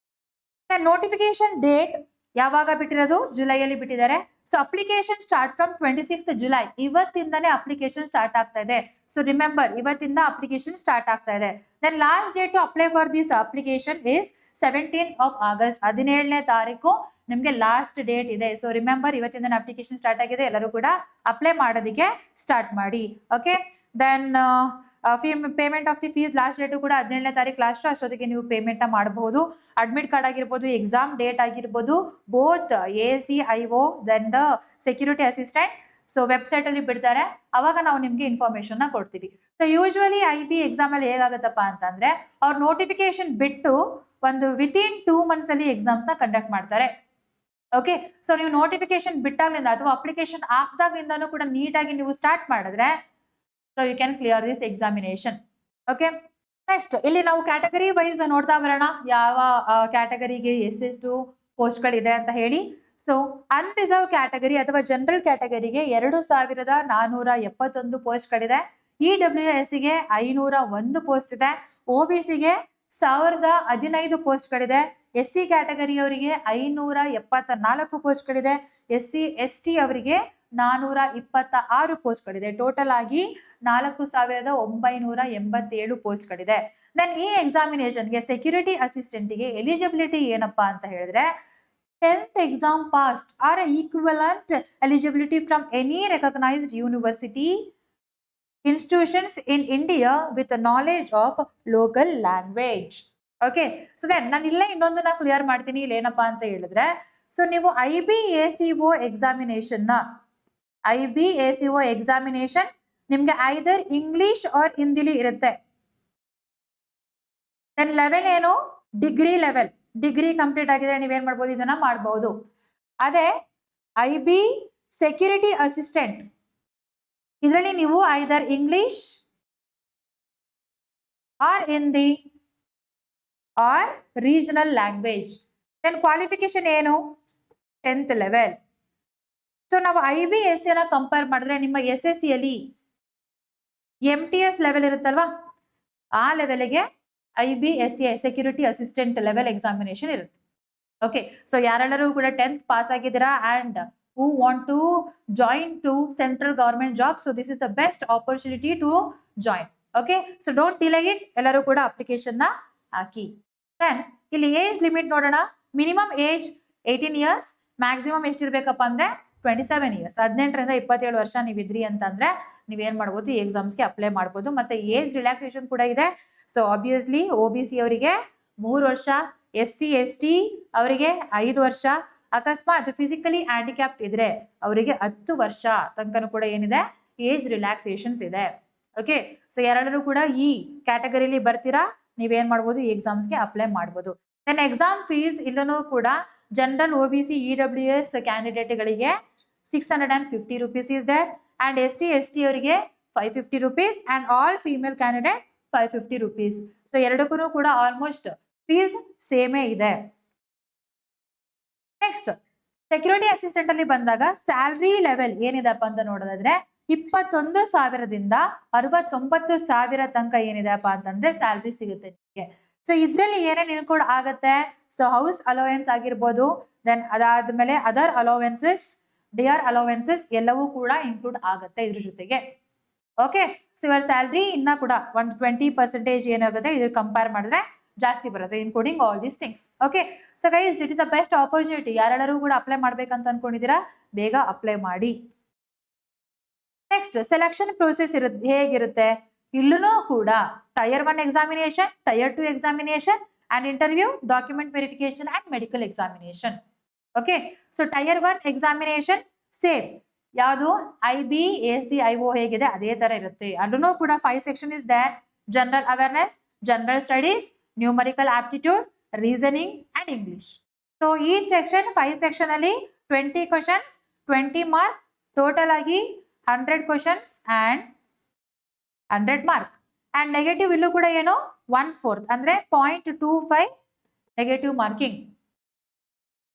ನೋಟಿಫಿಕೇಶನ್ ಡೇಟ್ ಯಾವಾಗ ಬಿಟ್ಟಿರೋದು? ಜುಲೈಯಲ್ಲಿ ಬಿಟ್ಟಿದ್ದಾರೆ. So application start from 26th July, ಇವತ್ತಿಂದಾನೇ ಅಪ್ಲಿಕೇಶನ್ ಸ್ಟಾರ್ಟ್ ಆಗ್ತಾ ಇದೆ. ಸೊ ರಿಮೆಂಬರ್, ಇವತ್ತಿಂದ ಅಪ್ಲಿಕೇಶನ್ ಸ್ಟಾರ್ಟ್ ಆಗ್ತಾ ಇದೆ. Then last date to apply for this application is 17th August, 17ನೇ ತಾರೀಕು ನಿಮಗೆ ಲಾಸ್ಟ್ ಡೇಟ್ ಇದೆ. ಸೊ ರಿಮೆಂಬರ್, ಇವತ್ತಿಂದ ಅಪ್ಲಿಕೇಶನ್ ಸ್ಟಾರ್ಟ್ ಆಗಿದೆ, ಎಲ್ಲರೂ ಕೂಡ ಅಪ್ಲೈ ಮಾಡೋದಕ್ಕೆ ಸ್ಟಾರ್ಟ್ ಮಾಡಿ. Okay, then payment of the fees last date ಕೂಡ 17ನೇ ತಾರೀಕು ಲಾಸ್ಟ್, ಅಷ್ಟೊತ್ತಿಗೆ ನೀವು ಪೇಮೆಂಟ್ ಮಾಡಬಹುದು. ಅಡ್ಮಿಟ್ ಕಾರ್ಡ್ ಆಗಿರ್ಬೋದು, ಎಕ್ಸಾಮ್ ಡೇಟ್ ಆಗಿರ್ಬೋದು, both ACIO then the security assistant so website ಅಲ್ಲಿ ಬಿಡ್ತಾರೆ, ಅವಾಗ ನಾವು ನಿಮ್ಗೆ ಇನ್ಫಾರ್ಮೇಶನ್ ನ ಕೊಡ್ತೀವಿ. ಸೊ ಯೂಶುವಲಿ IB ಎಕ್ಸಾಮ್ ಅಲ್ಲಿ ಹೇಗಾಗತ್ತಪ್ಪ ಅಂತಂದ್ರೆ ಅವ್ರ ನೋಟಿಫಿಕೇಶನ್ ಬಿಟ್ಟು ಒಂದು ವಿತಿನ್ 2 months ಅಲ್ಲಿ ಎಕ್ಸಾಮ್ಸ್ ನ ಕಂಡಕ್ಟ್ ಮಾಡ್ತಾರೆ. ಓಕೆ, ಸೊ ನೀವು ನೋಟಿಫಿಕೇಶನ್ ಬಿಟ್ಟಾಗ್ಲಿಂದ ಅಥವಾ ಅಪ್ಲಿಕೇಶನ್ ಹಾಕ್ದಾಗ್ಲಿಂದಾನು ಕೂಡ ನೀಟಾಗಿ ನೀವು ಸ್ಟಾರ್ಟ್ ಮಾಡಿದ್ರೆ so you can clear this examination. Okay, next ಇಲ್ಲಿ ನಾವು ಕ್ಯಾಟಗರಿ ವೈಸ್ ನೋಡ್ತಾ ಬರೋಣ, ಯಾವ ಕ್ಯಾಟಗರಿಗೆ ಎಷ್ಟೆಷ್ಟು ಪೋಸ್ಟ್ಗಳಿದೆ ಅಂತ ಹೇಳಿ. ಸೊ ಅನ್ರಿಸರ್ವ್ ಕ್ಯಾಟಗರಿ ಅಥವಾ ಜನರಲ್ ಕ್ಯಾಟಗರಿಗೆ 2471 ಪೋಸ್ಟ್ಗಳಿದೆ. EWSಗೆ 501 ಪೋಸ್ಟ್ ಇದೆ. OBCಗೆ 1015 ಪೋಸ್ಟ್ಗಳಿದೆ. SC ಕ್ಯಾಟಗರಿಯವರಿಗೆ 574 ಪೋಸ್ಟ್ಗಳಿದೆ. SC ST ಅವರಿಗೆ 426 ಪೋಸ್ಟ್ಗಳಿದೆ. ಟೋಟಲ್ ಆಗಿ 4987 ಪೋಸ್ಟ್ಗಳಿದೆ. ದೆನ್ ಈ ಎಕ್ಸಾಮಿನೇಷನ್ಗೆ ಸೆಕ್ಯೂರಿಟಿ ಅಸಿಸ್ಟೆಂಟ್ಗೆ ಎಲಿಜಿಬಿಲಿಟಿ ಏನಪ್ಪಾ ಅಂತ ಹೇಳಿದ್ರೆ 10th exam passed or equivalent eligibility from any recognised university institutions in India with knowledge of local language. Okay, so then ನಾನು ಇಲ್ಲೇ ಇನ್ನೊಂದನ್ನ ಕ್ಲಿಯರ್ ಮಾಡ್ತೀನಿ. ಇಲ್ಲಿ ಏನಪ್ಪಾ ಅಂತ ಹೇಳಿದ್ರೆ, ಸೊ ನೀವು IBACO ಎಕ್ಸಾಮಿನೇಷನ್ ನಿಮ್ಗೆ ಐದರ್ ಇಂಗ್ಲಿಷ್ ಆರ್ ಹಿಂದಿಲಿ ಇರುತ್ತೆ. ದೆನ್ ಲೆವೆಲ್ ಏನು? ಡಿಗ್ರಿ ಕಂಪ್ಲೀಟ್ ಆಗಿದ್ರೆ ನೀವೇನ್ ಮಾಡ್ಬೋದು, ಇದನ್ನ ಮಾಡಬಹುದು. ಅದೇ IB ಸೆಕ್ಯೂರಿಟಿ ಅಸಿಸ್ಟೆಂಟ್ ಇದರಲ್ಲಿ ನೀವು either English or Hindi or regional language. Then qualification ಏನು? 10th level. ಸೊ ನಾವು IBSC ಕಂಪೇರ್ ಮಾಡಿದ್ರೆ ನಿಮ್ಮ SSCಯಲ್ಲಿ MTS ಲೆವೆಲ್ ಇರುತ್ತಲ್ವಾ, ಆ ಲೆವೆಲ್ಗೆ IBSC security assistant level examination ಇರುತ್ತೆ. ಓಕೆ, ಸೊ ಯಾರೆಲ್ಲರೂ ಕೂಡ 10th ಪಾಸ್ ಆಗಿದ್ದೀರಾ and who want to join to central government job, so this is the best opportunity to join. Okay, so don't delay it, ಎಲ್ಲರೂ ಕೂಡ ಅಪ್ಲಿಕೇಶನ್ ನ ಹಾಕಿ. ದೆನ್ ಇಲ್ಲಿ ಏಜ್ ಲಿಮಿಟ್ ನೋಡೋಣ. ಮಿನಿಮಮ್ ಏಜ್ 18 years, ಮ್ಯಾಕ್ಸಿಮಮ್ ಎಷ್ಟಿರ್ಬೇಕಪ್ಪ ಅಂದ್ರೆ 27 years. 18ರಿಂದ 27 ವರ್ಷ ನೀವಿದ್ರಿ ಅಂತಂದ್ರೆ ನೀವೇನ್ ಮಾಡ್ಬೋದು, ಈ ಎಕ್ಸಾಮ್ಸ್ಗೆ ಅಪ್ಲೈ ಮಾಡ್ಬೋದು. ಮತ್ತೆ ಏಜ್ ರಿಲ್ಯಾಕ್ಸೇಷನ್ ಕೂಡ ಇದೆ. ಸೊ ಆಬ್ವಿಯಸ್ಲಿ OBC ಅವರಿಗೆ 3 ವರ್ಷ, SC ST ಅವರಿಗೆ 5 ವರ್ಷ, ಅಕಸ್ಮಾತ್ ಫಿಸಿಕಲಿ ಹ್ಯಾಂಡಿಕ್ಯಾಪ್ಟ್ ಇದ್ರೆ ಅವರಿಗೆ 10 ವರ್ಷ ತನಕನೂ ಕೂಡ ಏನಿದೆ, ಏಜ್ ರಿಲ್ಯಾಕ್ಸೇಷನ್ಸ್ ಇದೆ. ಓಕೆ, ಸೊ ಯಾರೆಲ್ಲರೂ ಕೂಡ ಈ ಕ್ಯಾಟಗರಿಲಿ ಬರ್ತೀರಾ, ನೀವೇನ್ ಮಾಡ್ಬೋದು, ಈ ಎಕ್ಸಾಮ್ಸ್ಗೆ ಅಪ್ಲೈ ಮಾಡ್ಬೋದು. ದೆನ್ ಎಕ್ಸಾಮ್ ಫೀಸ್ ಇಲ್ಲೂ ಕೂಡ general OBC EWS ಕ್ಯಾಂಡಿಡೇಟ್ಗಳಿಗೆ 650 rupees is there and SC ST ಅವರಿಗೆ 550 rupees and all female candidate 550 rupees. So ಎರಡಕ್ಕೂ ಕೂಡ ಆಲ್ಮೋಸ್ಟ್ ಫೀಸ್ ಸೇಮೇ ಇದೆ. ನೆಕ್ಸ್ಟ್ ಸೆಕ್ಯೂರಿಟಿ ಅಸಿಸ್ಟೆಂಟ್ ಅಲ್ಲಿ ಬಂದಾಗ ಸ್ಯಾಲರಿ ಲೆವೆಲ್ ಏನಿದೆಪ್ಪ ಅಂತ ನೋಡೋದಾದ್ರೆ 21,000ದಿಂದ 69,000 ತನಕ ಏನಿದೆಪ್ಪ ಅಂತಂದ್ರೆ ಸ್ಯಾಲರಿ ಸಿಗುತ್ತೆ ನಿಮಗೆ. ಸೊ ಇದ್ರಲ್ಲಿ ಏನೇನು ಇನ್ಕ್ಲೂಡ್ ಆಗತ್ತೆ, ಸೊ ಹೌಸ್ ಅಲೋವೆನ್ಸ್ ಆಗಿರ್ಬೋದು, ದೆನ್ ಅದಾದ್ಮೇಲೆ ಅದರ್ ಅಲೋವೆನ್ಸಸ್, ಡಿಯರ್ ಅಲೋವೆನ್ಸಸ್ ಎಲ್ಲವೂ ಕೂಡ ಇನ್ಕ್ಲೂಡ್ ಆಗುತ್ತೆ ಇದ್ರ ಜೊತೆಗೆ. ಓಕೆ, ಸೊ ಯುವರ್ ಸ್ಯಾಲ್ರಿ ಇನ್ನ ಕೂಡ ಒಂದು 20% ಏನಾಗುತ್ತೆ ಇದ್ರ ಕಂಪೇರ್ ಮಾಡಿದ್ರೆ ಜಾಸ್ತಿ ಬರುತ್ತೆ, including all these things. Okay, so guys it is a best opportunity. ಯಾರೆಲ್ಲರೂ ಕೂಡ ಅಪ್ಲೈ ಮಾಡ್ಬೇಕಂತ ಅನ್ಕೊಂಡಿದ್ದೀರಾ ಬೇಗ ಅಪ್ಲೈ ಮಾಡಿ. ನೆಕ್ಸ್ಟ್ ಸೆಲೆಕ್ಷನ್ ಪ್ರೋಸೆಸ್ ಹೇಗಿರುತ್ತೆ? ಇಲ್ಲೂ ಕೂಡ tyre 1 examination, tyre 2 examination and interview, document verification and medical examination. Okay, so tyre 1 examination same ಯಾವುದು IB, AC, IO ಹೇಗಿದೆ ಅದೇ ತರ ಇರುತ್ತೆ. ಅಲ್ಲೂ ಕೂಡ 5 section is there: general awareness, general studies, numerical aptitude, reasoning and English. So ಈ ಸೆಕ್ಷನ್ 5 ಸೆಕ್ಷನ್ ಅಲ್ಲಿ 20 ಕ್ವಶನ್ಸ್, 20 ಮಾರ್ಕ್, ಟೋಟಲ್ ಆಗಿ 100 questions and 100 mark. And negative ಇಲ್ಲೂ ಕೂಡ ಏನು 1/4 ಅಂದ್ರೆ 0.25 ನೆಗೆಟಿವ್ ಮಾರ್ಕಿಂಗ್.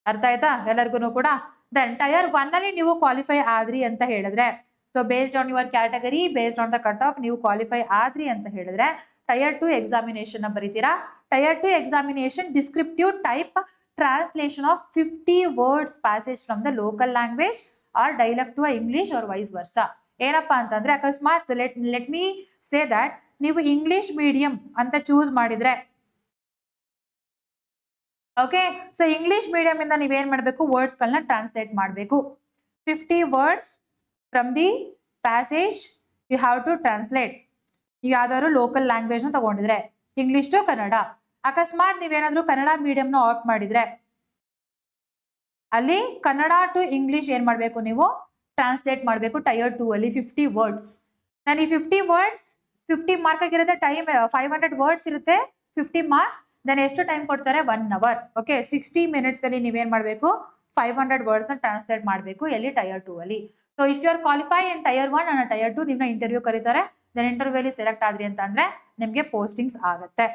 ಅರ್ಥ ಆಯ್ತಾ ಎಲ್ಲರಿಗೂ ಕೂಡ? ದೆನ್ ಟೈರ್ 1 ಅಲ್ಲಿ ನೀವು ಕ್ವಾಲಿಫೈ ಆದ್ರಿ ಅಂತ ಹೇಳಿದ್ರೆ, so based on your category, based on the cut off ನೀವು ಕ್ವಾಲಿಫೈ ಆದ್ರಿ ಅಂತ ಹೇಳಿದ್ರೆ ಟೈರ್ 2 ಎಕ್ಸಾಮಿನೇಷನ್ ಬರೀತೀರಾ. Tier 2 examination descriptive type translation of 50 words passage from the local language or dialect to English or vice versa. ಏನಪ್ಪಾ ಅಂತಂದ್ರೆ ಅಕಸ್ಮಾತ್ ಲೆಟ್ ಮೀ ಸೇ ದಟ್ ನೀವು ಇಂಗ್ಲಿಷ್ ಮೀಡಿಯಂ ಅಂತ ಚೂಸ್ ಮಾಡಿದ್ರೆ, ಓಕೆ, ಸೊ ಇಂಗ್ಲಿಷ್ ಮೀಡಿಯಂ ಇಂದ ನೀವೇನ್ ಮಾಡಬೇಕು, ವರ್ಡ್ಸ್ಗಳನ್ನ ಟ್ರಾನ್ಸ್ಲೇಟ್ ಮಾಡಬೇಕು. 50 words from the passage you have to translate. ನೀವು ಯಾವ್ದಾದ್ರು ಲೋಕಲ್ ಲ್ಯಾಂಗ್ವೇಜ್ ನ ತಗೊಂಡಿದ್ರೆ, ಇಂಗ್ಲಿಷ್ ಟು ಕನ್ನಡ. ಅಕಸ್ಮಾತ್ ನೀವೇನಾದ್ರೂ ಕನ್ನಡ ಮೀಡಿಯಂನ ಆಪ್ಟ್ ಮಾಡಿದ್ರೆ ಅಲ್ಲಿ ಕನ್ನಡ ಟು ಇಂಗ್ಲಿಷ್ ಏನ್ ಮಾಡಬೇಕು, ನೀವು ಟ್ರಾನ್ಸ್ಲೇಟ್ ಮಾಡಬೇಕು ಟೈರ್ 2 ಅಲ್ಲಿ 50 ವರ್ಡ್ಸ್. ನಾನು ಈ 50 ವರ್ಡ್ಸ್ 50 ಮಾರ್ಕ್ ಆಗಿರುತ್ತೆ, ಟೈಮ್ 500 ವರ್ಡ್ಸ್ ಇರುತ್ತೆ, 50 ಮಾರ್ಕ್ಸ್. ದೆನ್ ಎಷ್ಟು ಟೈಮ್ ಕೊಡ್ತಾರೆ? 1 ಅವರ್. ಓಕೆ, 60 ಮಿನಿಟ್ಸ್ ಅಲ್ಲಿ ನೀವೇನ್ ಮಾಡಬೇಕು, 500 ವರ್ಡ್ಸ್ ನ ಟ್ರಾನ್ಸ್ಲೇಟ್ ಮಾಡಬೇಕು ಎಲ್ಲಿ ಟೈರ್ 2 ಅಲ್ಲಿ. So if you are qualify in tier 1 and tier 2 ನಿಮ್ನ ಇಂಟರ್ವ್ಯೂ ಕರೀತಾರೆ. ದೆನ್ ಇಂಟರ್ವ್ಯೂ ಅಲ್ಲಿ ಸೆಲೆಕ್ಟ್ ಆದ್ರಿ ಅಂತ ಅಂದ್ರೆ ನಿಮ್ಗೆ ಪೋಸ್ಟಿಂಗ್ಸ್ ಆಗುತ್ತೆ.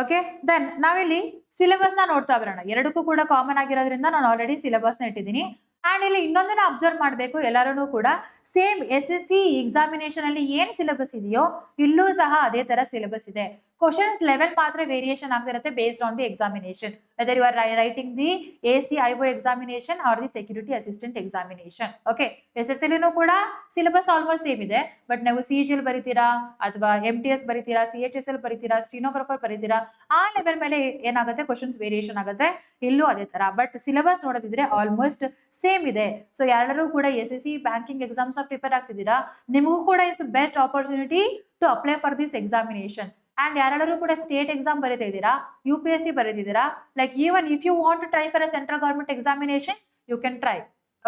ಓಕೆ, ದೆನ್ ನಾವಿಲ್ಲಿ ಸಿಲೆಬಸ್ ನ ನೋಡ್ತಾ ಬರೋಣ. ಎರಡಕ್ಕೂ ಕೂಡ ಕಾಮನ್ ಆಗಿರೋದ್ರಿಂದ ನಾನು ಆಲ್ರೆಡಿ ಸಿಲೆಬಸ್ ನ ಇಟ್ಟಿದ್ದೀನಿ. ಅಂಡ್ ಇಲ್ಲಿ ಇನ್ನೊಂದನ್ನ ಅಬ್ಸರ್ವ್ ಮಾಡಬೇಕು ಎಲ್ಲರೂ ಕೂಡ, ಸೇಮ್ SSC ಎಕ್ಸಾಮಿನೇಷನ್ ಅಲ್ಲಿ ಏನ್ ಸಿಲೆಬಸ್ ಇದೆಯೋ ಇಲ್ಲೂ ಸಹ ಅದೇ ತರ ಸಿಲೆಬಸ್ ಇದೆ. ಕ್ವಶನ್ಸ್ ಲೆವೆಲ್ ಮಾತ್ರ ವೇರಿಯೇಷನ್ ಆಗ್ತಿರುತ್ತೆ based on the examination, whether you are writing the AC, IO examination or the security assistant examination. Okay, SSC ಲಿನೂ ಕೂಡ ಸಿಲೆಬಸ್ ಆಲ್ಮೋಸ್ಟ್ ಸೇಮ್ ಇದೆ. ಬಟ್ ನೀವು CGL ಬರೀತೀರಾ ಅಥವಾ MTS ಬರೀತೀರಾ, CHSL ಬರೀತೀರಾ, ಸ್ಟೀನೋಗ್ರಾಫರ್ ಬರೀತೀರಾ, ಆ ಲೆವೆಲ್ ಮೇಲೆ ಏನಾಗುತ್ತೆ ಕ್ವಶನ್ಸ್ ವೇರಿಯೇಷನ್ ಆಗುತ್ತೆ. ಇಲ್ಲೂ ಅದೇ ತರ. ಬಟ್ ಸಿಲೆಬಸ್ ನೋಡೋದಿದ್ರೆ ಆಲ್ಮೋಸ್ಟ್ ಸೇಮ್ ಇದೆ. ಸೊ ಯಾರು ಕೂಡ SSC ಬ್ಯಾಂಕಿಂಗ್ ಎಕ್ಸಾಮ್ಸ್ ಪ್ರಿಪೇರ್ ಆಗ್ತಿದ್ದೀರಾ, ನಿಮಗೂ ಕೂಡ is best opportunity to apply for this examination. And ಯಾರೆಲ್ಲರೂ ಕೂಡ ಸ್ಟೇಟ್ ಎಕ್ಸಾಮ್ ಬರೀತಾ ಇದ್ದೀರಾ, UPSC ಬರೀತಿದ್ದೀರಾ, like even if you want to try for a central government examination you can try.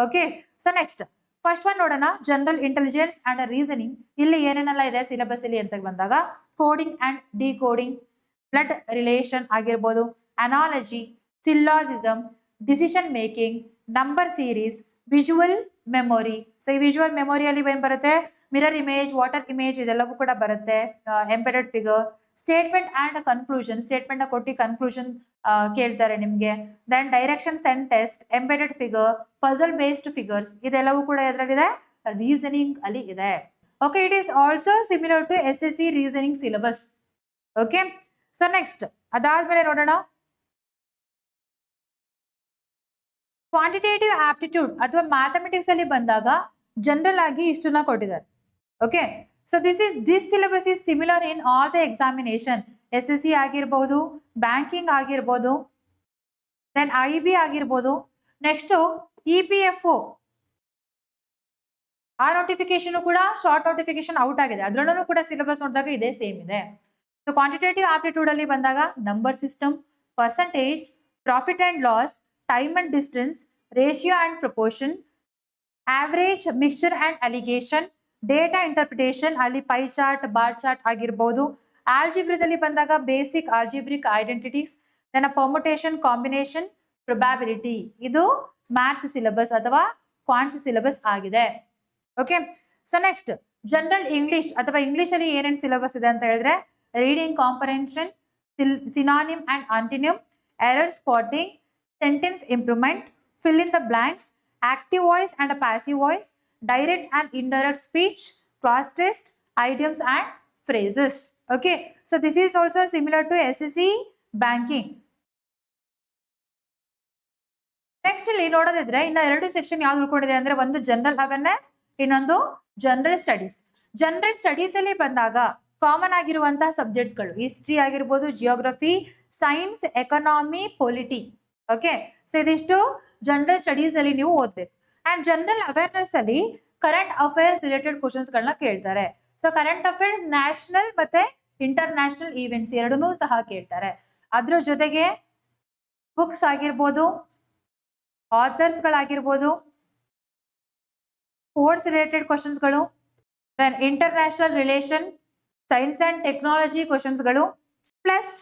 Okay, so next first one ನೋಡೋಣ, ಜನರಲ್ ಇಂಟೆಲಿಜೆನ್ಸ್ ಅಂಡ್ ರೀಸನಿಂಗ್. ಇಲ್ಲಿ ಏನೇನೆಲ್ಲ ಇದೆ ಸಿಲೆಬಸ್ ಇಲ್ಲಿ ಅಂತ ಬಂದಾಗ, coding and decoding, blood relation ಆಗಿರ್ಬೋದು, analogy, syllogism, decision making, number series, visual memory. So ಈ ವಿಜುವಲ್ ಮೆಮೊರಿಯಲ್ಲಿ ಏನ್ ಬರುತ್ತೆ, ಮಿರರ್ ಇಮೇಜ್, ವಾಟರ್ ಇಮೇಜ್ ಇದೆಲ್ಲವೂ ಕೂಡ ಬರುತ್ತೆ. Embedded figure, statement and conclusion, statement ನ ಕೊಟ್ಟು ಕನ್ಕ್ಲೂಷನ್ ಕೇಳ್ತಾರೆ ನಿಮ್ಗೆ. Then directions and test, embedded figure, puzzle based figures, ಇದೆಲ್ಲವೂ ಕೂಡ ಎದ್ರಾಗಿದೆ, ರೀಸನಿಂಗ್ ಅಲ್ಲಿ ಇದೆ. ಓಕೆ, it is also similar to SSC reasoning syllabus. Okay, so next ಅದಾದ್ಮೇಲೆ ನೋಡೋಣ ಕ್ವಾಂಟಿಟೇಟಿವ್ ಆಪ್ಟಿಟ್ಯೂಡ್ ಅಥವಾ ಮ್ಯಾಥಮೆಟಿಕ್ಸ್ ಅಲ್ಲಿ ಬಂದಾಗ ಜನರಲ್ ಆಗಿ ಇಷ್ಟನ್ನ ಕೊಟ್ಟಿದ್ದಾರೆ. Okay, so this syllabus is similar in all the examination. SSC ಆಗಿರ್ಬೋದು, ಬ್ಯಾಂಕಿಂಗ್ ಆಗಿರ್ಬೋದು, ದೆನ್ IB ಆಗಿರ್ಬೋದು. ನೆಕ್ಸ್ಟ್ EPFO ಆ ನೋಟಿಫಿಕೇಶನ್ ಕೂಡ ಶಾರ್ಟ್ ನೋಟಿಫಿಕೇಶನ್ ಔಟ್ ಆಗಿದೆ, ಅದರಲ್ಲೂ ಕೂಡ ಸಿಲೆಬಸ್ ನೋಡಿದಾಗ ಇದೇ ಸೇಮ್ ಇದೆ. ಸೊ ಕ್ವಾಂಟಿಟೇಟಿವ್ ಆಪ್ಟಿಟ್ಯೂಡ್ ಅಲ್ಲಿ ಬಂದಾಗ number system, percentage, profit and loss, time and distance, ratio and proportion, average, mixture and alligation, data interpretation, ಅಲ್ಲಿ ಪೈ ಚಾರ್ಟ್, ಬಾರ್ ಚಾರ್ಟ್ ಆಗಿರ್ಬೋದು. ಆಲ್ಜಿಬ್ರಿದಲ್ಲಿ ಬಂದಾಗ basic algebraic identities, then permutation, combination, probability. ಇದು ಮ್ಯಾಥ್ಸ್ ಸಿಲೆಬಸ್ ಅಥವಾ ಕ್ವಾಂಟ್ಸ್ ಸಿಲೆಬಸ್ ಆಗಿದೆ. Okay, so next general English ಅಥವಾ ಇಂಗ್ಲಿಷ್ ಅಲ್ಲಿ ಏನೇನು ಸಿಲೆಬಸ್ ಇದೆ ಅಂತ ಹೇಳಿದ್ರೆ, reading comprehension, synonym and antonym, error spotting, sentence improvement, fill in the blanks, active voice and a passive voice, direct and indirect speech, class test, idioms and phrases. Okay, so this is also similar to SSC banking. Next ಇಲ್ಲಿ ನೋಡೋದಿದ್ರೆ ಇನ್ನ 2 ಸೆಕ್ಷನ್ ಯಾವ್ದು ಉಳ್ಕೊಂಡಿದೆ ಅಂದ್ರೆ ಒಂದು ಜನರಲ್ ಅವೇರ್ನೆಸ್, ಇನ್ನೊಂದು ಜನರಲ್ ಸ್ಟಡೀಸ್. ಜನರಲ್ ಸ್ಟಡೀಸ್ ಅಲ್ಲಿ ಬಂದಾಗ ಕಾಮನ್ ಆಗಿರುವಂತಹ ಸಬ್ಜೆಕ್ಟ್ಸ್ ಗಳು ಹಿಸ್ಟ್ರಿ ಆಗಿರ್ಬೋದು, geography, science, economy, polity. Okay, so ಇದಿಷ್ಟು ಜನರಲ್ ಸ್ಟಡೀಸ್ ಅಲ್ಲಿ ನೀವು ಓದ್ಬೇಕು. ಅಂಡ್ ಜನರಲ್ ಅವೇರ್ನೆಸ್ ಅಲ್ಲಿ ಕರೆಂಟ್ ಅಫೇರ್ಸ್ ರಿಲೇಟೆಡ್ ಕ್ವಶನ್ಸ್ ಗಳನ್ನ ಕೇಳ್ತಾರೆ. ಸೊ ಕರೆಂಟ್ ಅಫೇರ್ಸ್ ನ್ಯಾಷನಲ್ ಮತ್ತೆ ಇಂಟರ್ನ್ಯಾಷನಲ್ ಈವೆಂಟ್ಸ್ ಎರಡನ್ನೂ ಸಹ ಕೇಳ್ತಾರೆ. ಅದ್ರ ಜೊತೆಗೆ ಬುಕ್ಸ್ ಆಗಿರ್ಬೋದು, ಆಥರ್ಸ್ ಗಳಾಗಿರ್ಬೋದು, ಸ್ಪೋರ್ಟ್ಸ್ ರಿಲೇಟೆಡ್ ಕ್ವಶನ್ಸ್ ಗಳು, then international relation, science and technology questions ಗಳು, plus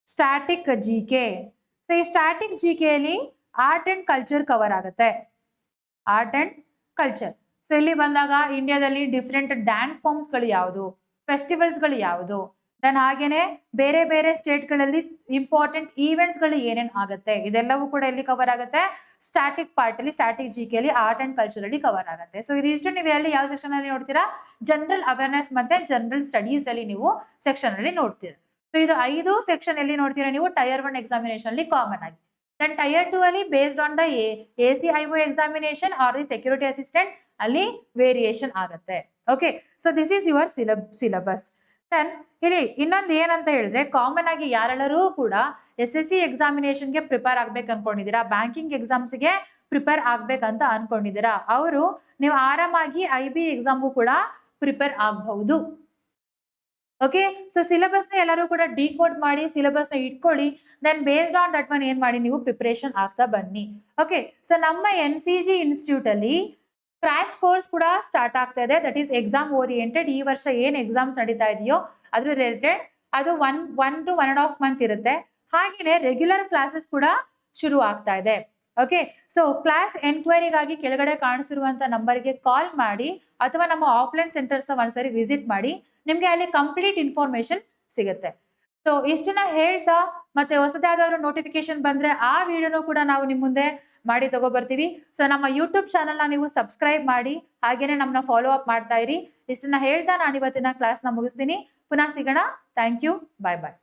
static G K. So ಈ ಸ್ಟ್ಯಾಟಿಕ್ ಜಿ ಕೆ ಅಲ್ಲಿ ಆರ್ಟ್ ಅಂಡ್ ಕಲ್ಚರ್ ಕವರ್ ಆಗುತ್ತೆ. Art and culture. ಸೊ ಇಲ್ಲಿ ಬಂದಾಗ ಇಂಡಿಯಾದಲ್ಲಿ ಡಿಫ್ರೆಂಟ್ ಡ್ಯಾನ್ಸ್ ಫಾರ್ಮ್ಸ್ ಗಳು ಯಾವುದು, ಫೆಸ್ಟಿವಲ್ಸ್ ಗಳು ಯಾವುದು, ದೆನ್ ಹಾಗೇನೆ ಬೇರೆ ಬೇರೆ ಸ್ಟೇಟ್ ಗಳಲ್ಲಿ ಇಂಪಾರ್ಟೆಂಟ್ ಈವೆಂಟ್ಸ್ ಗಳು ಏನೇನ್ ಆಗುತ್ತೆ ಇದೆಲ್ಲವೂ ಕೂಡ ಇಲ್ಲಿ ಕವರ್ ಆಗುತ್ತೆ. ಸ್ಟ್ಯಾಟಿಕ್ ಪಾರ್ಟ್ ಅಲ್ಲಿ, ಸ್ಟ್ಯಾಟಿಕ್ ಜಿ ಕೆ ಅಲ್ಲಿ, ಆರ್ಟ್ ಅಂಡ್ ಕಲ್ಚರ್ ಅಲ್ಲಿ ಕವರ್ ಆಗುತ್ತೆ. ಸೊ ಇದಿಷ್ಟು ನೀವು ಎಲ್ಲಿ ಯಾವ ಸೆಕ್ಷನ್ ಅಲ್ಲಿ ನೋಡ್ತೀರಾ, ಜನರಲ್ ಅವೇರ್ನೆಸ್ ಮತ್ತೆ ಜನರಲ್ ಸ್ಟಡೀಸ್ ಅಲ್ಲಿ ನೀವು ಸೆಕ್ಷನ್ ಅಲ್ಲಿ ನೋಡ್ತೀರಾ. ಸೊ ಇದು 5 ಸೆಕ್ಷನ್ ಎಲ್ಲಿ ನೋಡ್ತೀರಾ ನೀವು ಟೈರ್ 1 ಎಕ್ಸಾಮಿನೇಷನ್ ಅಲ್ಲಿ ಕಾಮನ್ ಆಗಿ. ದೆನ್ ಟೈರ್ 2 ಅಲ್ಲಿ based on the ACIO examination or the security assistant ಅಲ್ಲಿ ವೇರಿಯೇಷನ್ ಆಗುತ್ತೆ. Okay, so this is your syllabus. Then ಇಲ್ಲಿ ಇನ್ನೊಂದು ಏನಂತ ಹೇಳಿದ್ರೆ, ಕಾಮನ್ ಆಗಿ ಯಾರೆಲ್ಲರೂ ಕೂಡ SSC ಎಕ್ಸಾಮಿನೇಷನ್ಗೆ ಪ್ರಿಪೇರ್ ಆಗ್ಬೇಕು ಅನ್ಕೊಂಡಿದ್ದೀರಾ, ಬ್ಯಾಂಕಿಂಗ್ ಎಕ್ಸಾಮ್ಸ್ಗೆ ಪ್ರಿಪೇರ್ ಆಗ್ಬೇಕಂತ ಅನ್ಕೊಂಡಿದ್ದೀರಾ, ಅವರು ನೀವು ಆರಾಮಾಗಿ IB ಎಕ್ಸಾಮ್ಗೂ ಕೂಡ ಪ್ರಿಪೇರ್ ಆಗಬಹುದು. ಓಕೆ, ಸೊ ಸಿಲೆಬಸ್ ನ ಎಲ್ಲರೂ ಕೂಡ ಡಿಕೋಡ್ ಮಾಡಿ ಸಿಲೆಬಸ್ ನ ಇಟ್ಕೊಳ್ಳಿ. Then based on that one ಏನ್ ಮಾಡಿ ನೀವು ಪ್ರಿಪರೇಷನ್ ಆಗ್ತಾ ಬನ್ನಿ. ಓಕೆ, ಸೊ ನಮ್ಮ NCG ಇನ್ಸ್ಟಿಟ್ಯೂಟ್ ಅಲ್ಲಿ ಕ್ರಾಶ್ ಕೋರ್ಸ್ ಕೂಡ ಸ್ಟಾರ್ಟ್ ಆಗ್ತಾ ಇದೆ. That is exam oriented. ಈ ವರ್ಷ ಏನ್ ಎಕ್ಸಾಮ್ಸ್ ನಡೀತಾ ಇದೆಯೋ ಅದ್ರ ರಿಲೇಟೆಡ್ ಅದು 1 to 1.5 month ಇರುತ್ತೆ. ಹಾಗೇನೆ ರೆಗ್ಯುಲರ್ ಕ್ಲಾಸಸ್ ಕೂಡ ಶುರು ಆಗ್ತಾ ಇದೆ. ಓಕೆ, ಸೊ ಕ್ಲಾಸ್ ಎನ್ಕ್ವೈರಿಗಾಗಿ ಕೆಳಗಡೆ ಕಾಣಿಸಿರುವಂತ ನಂಬರ್ಗೆ ಕಾಲ್ ಮಾಡಿ ಅಥವಾ ನಮ್ಮ ಆಫ್ಲೈನ್ ಸೆಂಟರ್ಸ್ ಒಂದ್ಸರಿ ವಿಸಿಟ್ ಮಾಡಿ, ನಿಮ್ಗೆ ಅಲ್ಲಿ ಕಂಪ್ಲೀಟ್ ಇನ್ಫಾರ್ಮೇಶನ್ ಸಿಗುತ್ತೆ. ಸೊ ಇಷ್ಟನ್ನ ಹೇಳ್ತಾ ಮತ್ತೆ ಹೊಸದಾದವರು ನೋಟಿಫಿಕೇಶನ್ ಬಂದ್ರೆ ಆ ವಿಡಿಯೋನು ಕೂಡ ನಾವು ನಿಮ್ ಮುಂದೆ ಮಾಡಿ ತಗೋ ಬರ್ತೀವಿ. ಸೊ ನಮ್ಮ ಯೂಟ್ಯೂಬ್ ಚಾನಲ್ ನ ನೀವು ಸಬ್ಸ್ಕ್ರೈಬ್ ಮಾಡಿ, ಹಾಗೇನೆ ನಮ್ಮನ್ನ ಫಾಲೋ ಅಪ್ ಮಾಡ್ತಾ ಇರಿ. ಇಷ್ಟನ್ನ ಹೇಳ್ತಾ ನಾನು ಇವತ್ತಿನ ಕ್ಲಾಸ್ ನ ಮುಗಿಸ್ತೀನಿ. ಪುನಃ ಸಿಗೋಣ. Thank you. Bye bye.